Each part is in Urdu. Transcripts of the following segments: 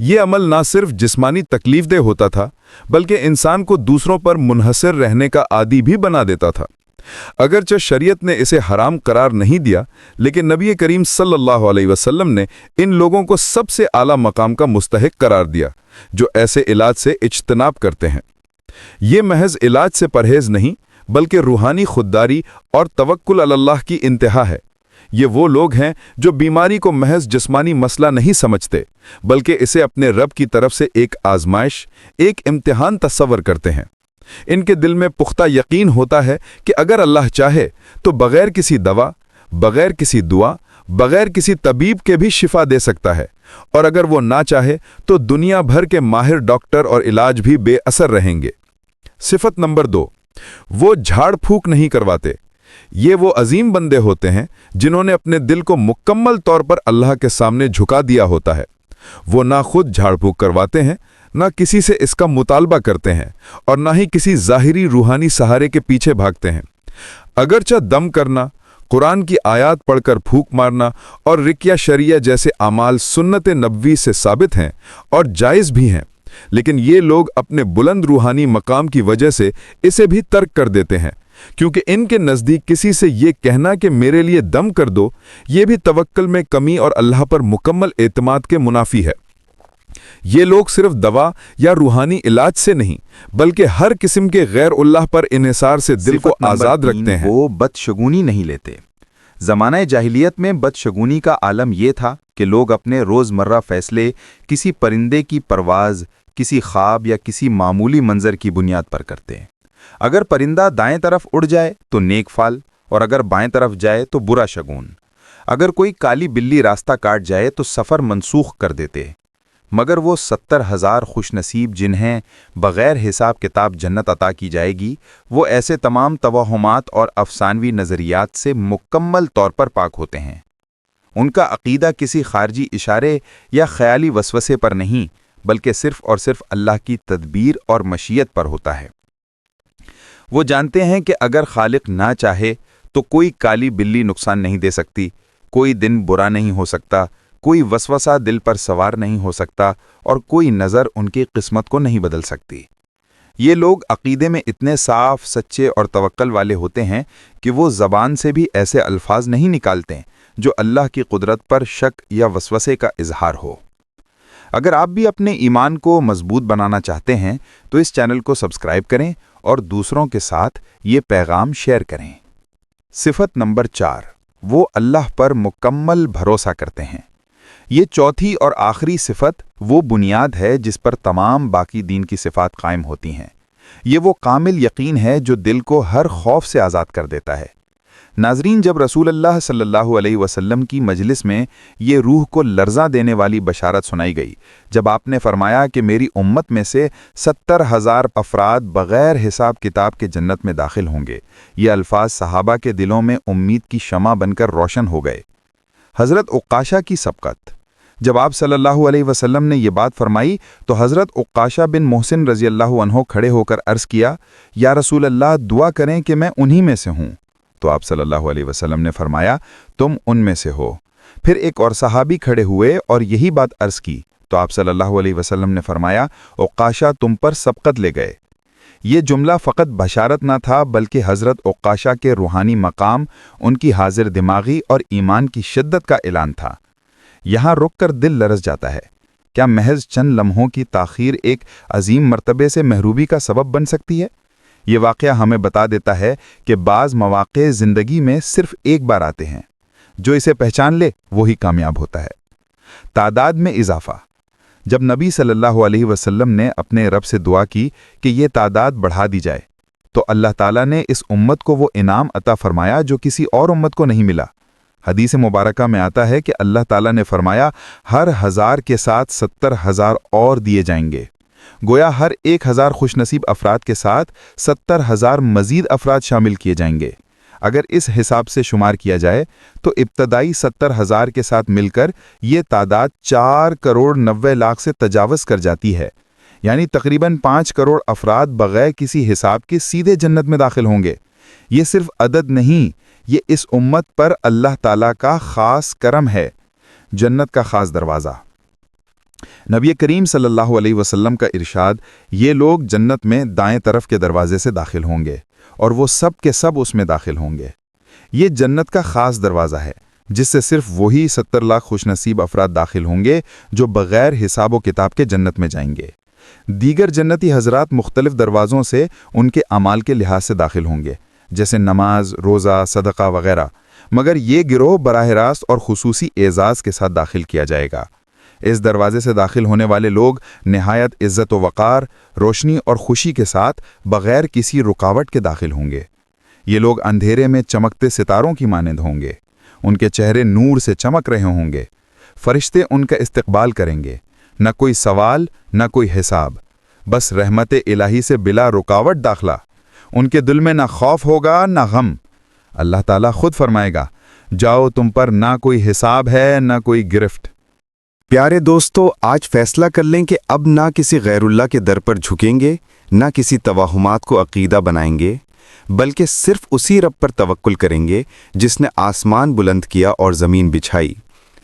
یہ عمل نہ صرف جسمانی تکلیف دہ ہوتا تھا بلکہ انسان کو دوسروں پر منحصر رہنے کا عادی بھی بنا دیتا تھا۔ اگرچہ شریعت نے اسے حرام قرار نہیں دیا، لیکن نبی کریم صلی اللہ علیہ وسلم نے ان لوگوں کو سب سے اعلیٰ مقام کا مستحق قرار دیا جو ایسے علاج سے اجتناب کرتے ہیں۔ یہ محض علاج سے پرہیز نہیں بلکہ روحانی خودداری اور توکل علی اللہ کی انتہا ہے۔ یہ وہ لوگ ہیں جو بیماری کو محض جسمانی مسئلہ نہیں سمجھتے بلکہ اسے اپنے رب کی طرف سے ایک آزمائش، ایک امتحان تصور کرتے ہیں۔ ان کے دل میں پختہ یقین ہوتا ہے کہ اگر اللہ چاہے تو بغیر کسی دوا، بغیر کسی دعا، بغیر کسی طبیب کے بھی شفا دے سکتا ہے، اور اگر وہ نہ چاہے تو دنیا بھر کے ماہر ڈاکٹر اور علاج بھی بے اثر رہیں گے۔ صفت نمبر 2، وہ جھاڑ پھونک نہیں کرواتے۔ یہ وہ عظیم بندے ہوتے ہیں جنہوں نے اپنے دل کو مکمل طور پر اللہ کے سامنے جھکا دیا ہوتا ہے۔ وہ نہ خود جھاڑ پھونک کرواتے ہیں، نہ کسی سے اس کا مطالبہ کرتے ہیں، اور نہ ہی کسی ظاہری روحانی سہارے کے پیچھے بھاگتے ہیں۔ اگرچہ دم کرنا، قرآن کی آیات پڑھ کر پھونک مارنا اور رقیہ شریعہ جیسے اعمال سنت نبوی سے ثابت ہیں اور جائز بھی ہیں، لیکن یہ لوگ اپنے بلند روحانی مقام کی وجہ سے اسے بھی ترک کر دیتے ہیں، کیونکہ ان کے نزدیک کسی سے یہ کہنا کہ میرے لیے دم کر دو، یہ بھی توکل میں کمی اور اللہ پر مکمل اعتماد کے منافی ہے۔ یہ لوگ صرف دوا یا روحانی علاج سے نہیں بلکہ ہر قسم کے غیر اللہ پر انحصار سے دل کو آزاد رکھتے ہیں۔ وہ بدشگونی نہیں لیتے۔ زمانہ جاہلیت میں بدشگونی کا عالم یہ تھا کہ لوگ اپنے روزمرہ فیصلے کسی پرندے کی پرواز، کسی خواب یا کسی معمولی منظر کی بنیاد پر کرتے ہیں۔ اگر پرندہ دائیں طرف اڑ جائے تو نیک فال، اور اگر بائیں طرف جائے تو برا شگون۔ اگر کوئی کالی بلی راستہ کاٹ جائے تو سفر منسوخ کر دیتے۔ مگر وہ 70,000 خوش نصیب جنہیں بغیر حساب کتاب جنت عطا کی جائے گی، وہ ایسے تمام توہمات اور افسانوی نظریات سے مکمل طور پر پاک ہوتے ہیں۔ ان کا عقیدہ کسی خارجی اشارے یا خیالی وسوسے پر نہیں بلکہ صرف اور صرف اللہ کی تدبیر اور مشیت پر ہوتا ہے۔ وہ جانتے ہیں کہ اگر خالق نہ چاہے تو کوئی کالی بلی نقصان نہیں دے سکتی، کوئی دن برا نہیں ہو سکتا، کوئی وسوسہ دل پر سوار نہیں ہو سکتا، اور کوئی نظر ان کی قسمت کو نہیں بدل سکتی۔ یہ لوگ عقیدے میں اتنے صاف، سچے اور توکل والے ہوتے ہیں کہ وہ زبان سے بھی ایسے الفاظ نہیں نکالتے جو اللہ کی قدرت پر شک یا وسوسے کا اظہار ہو۔ اگر آپ بھی اپنے ایمان کو مضبوط بنانا چاہتے ہیں تو اس چینل کو سبسکرائب کریں اور دوسروں کے ساتھ یہ پیغام شیئر کریں۔ صفت نمبر 4، وہ اللہ پر مکمل بھروسہ کرتے ہیں۔ یہ چوتھی اور آخری صفت وہ بنیاد ہے جس پر تمام باقی دین کی صفات قائم ہوتی ہیں۔ یہ وہ کامل یقین ہے جو دل کو ہر خوف سے آزاد کر دیتا ہے۔ ناظرین، جب رسول اللہ صلی اللہ علیہ وسلم کی مجلس میں یہ روح کو لرزہ دینے والی بشارت سنائی گئی، جب آپ نے فرمایا کہ میری امت میں سے 70,000 افراد بغیر حساب کتاب کے جنت میں داخل ہوں گے، یہ الفاظ صحابہ کے دلوں میں امید کی شمع بن کر روشن ہو گئے۔ حضرت عکاشہ کی سبقت۔ جب آپ صلی اللہ علیہ وسلم نے یہ بات فرمائی تو حضرت عکاشہ بن محسن رضی اللہ عنہ کھڑے ہو کر عرض کیا، یا رسول اللہ، دعا کریں کہ میں انہی میں سے ہوں۔ تو آپ صلی اللہ علیہ وسلم نے فرمایا، تم ان میں سے ہو۔ پھر ایک اور صحابی کھڑے ہوئے اور یہی بات عرض کی تو آپ صلی اللہ علیہ وسلم نے فرمایا، عکاشہ تم پر سبقت لے گئے۔ یہ جملہ فقط بشارت نہ تھا بلکہ حضرت عکاشہ کے روحانی مقام، ان کی حاضر دماغی اور ایمان کی شدت کا اعلان تھا۔ یہاں رک کر دل لرز جاتا ہے۔ کیا محض چند لمحوں کی تاخیر ایک عظیم مرتبے سے محروبی کا سبب بن سکتی ہے؟ یہ واقعہ ہمیں بتا دیتا ہے کہ بعض مواقع زندگی میں صرف ایک بار آتے ہیں۔ جو اسے پہچان لے وہی کامیاب ہوتا ہے۔ تعداد میں اضافہ۔ جب نبی صلی اللہ علیہ وسلم نے اپنے رب سے دعا کی کہ یہ تعداد بڑھا دی جائے تو اللہ تعالیٰ نے اس امت کو وہ انعام عطا فرمایا جو کسی اور امت کو نہیں ملا۔ حدیث مبارکہ میں آتا ہے کہ اللہ تعالیٰ نے فرمایا، ہر 1000 کے ساتھ 70,000 اور دیے جائیں گے۔ گویا ہر 1000 خوش نصیب افراد کے ساتھ 70,000 مزید افراد شامل کیے جائیں گے۔ اگر اس حساب سے شمار کیا جائے تو ابتدائی 70,000 کے ساتھ مل کر یہ تعداد 4,90,00,000 سے تجاوز کر جاتی ہے، یعنی تقریباً 5 کروڑ افراد بغیر کسی حساب کے سیدھے جنت میں داخل ہوں گے۔ یہ صرف عدد نہیں، یہ اس امت پر اللہ تعالیٰ کا خاص کرم ہے۔ جنت کا خاص دروازہ۔ نبی کریم صلی اللہ علیہ وسلم کا ارشاد، یہ لوگ جنت میں دائیں طرف کے دروازے سے داخل ہوں گے اور وہ سب کے سب اس میں داخل ہوں گے۔ یہ جنت کا خاص دروازہ ہے جس سے صرف وہی 70 لاکھ خوش نصیب افراد داخل ہوں گے جو بغیر حساب و کتاب کے جنت میں جائیں گے۔ دیگر جنتی حضرات مختلف دروازوں سے ان کے اعمال کے لحاظ سے داخل ہوں گے، جیسے نماز، روزہ، صدقہ وغیرہ، مگر یہ گروہ براہ راست اور خصوصی اعزاز کے ساتھ داخل کیا جائے گا۔ اس دروازے سے داخل ہونے والے لوگ نہایت عزت و وقار، روشنی اور خوشی کے ساتھ بغیر کسی رکاوٹ کے داخل ہوں گے۔ یہ لوگ اندھیرے میں چمکتے ستاروں کی مانند ہوں گے، ان کے چہرے نور سے چمک رہے ہوں گے۔ فرشتے ان کا استقبال کریں گے، نہ کوئی سوال، نہ کوئی حساب، بس رحمت الہی سے بلا رکاوٹ داخلہ۔ ان کے دل میں نہ خوف ہوگا نہ غم۔ اللہ تعالیٰ خود فرمائے گا، جاؤ، تم پر نہ کوئی حساب ہے نہ کوئی گرفت۔ پیارے دوستو، آج فیصلہ کر لیں کہ اب نہ کسی غیر اللہ کے در پر جھکیں گے، نہ کسی توہمات کو عقیدہ بنائیں گے، بلکہ صرف اسی رب پر توکل کریں گے جس نے آسمان بلند کیا اور زمین بچھائی۔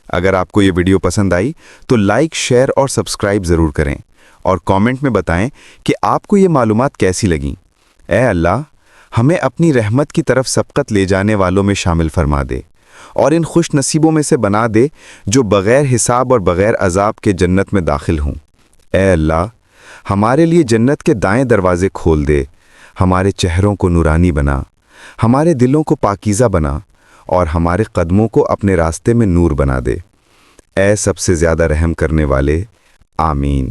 اگر آپ کو یہ ویڈیو پسند آئی تو لائک، شیئر اور سبسکرائب ضرور کریں، اور کامنٹ میں بتائیں کہ آپ کو یہ معلومات کیسی لگیں۔ اے اللہ، ہمیں اپنی رحمت کی طرف سبقت لے جانے والوں میں شامل فرما دے، اور ان خوش نصیبوں میں سے بنا دے جو بغیر حساب اور بغیر عذاب کے جنت میں داخل ہوں۔ اے اللہ، ہمارے لیے جنت کے دائیں دروازے کھول دے، ہمارے چہروں کو نورانی بنا، ہمارے دلوں کو پاکیزہ بنا، اور ہمارے قدموں کو اپنے راستے میں نور بنا دے۔ اے سب سے زیادہ رحم کرنے والے، آمین۔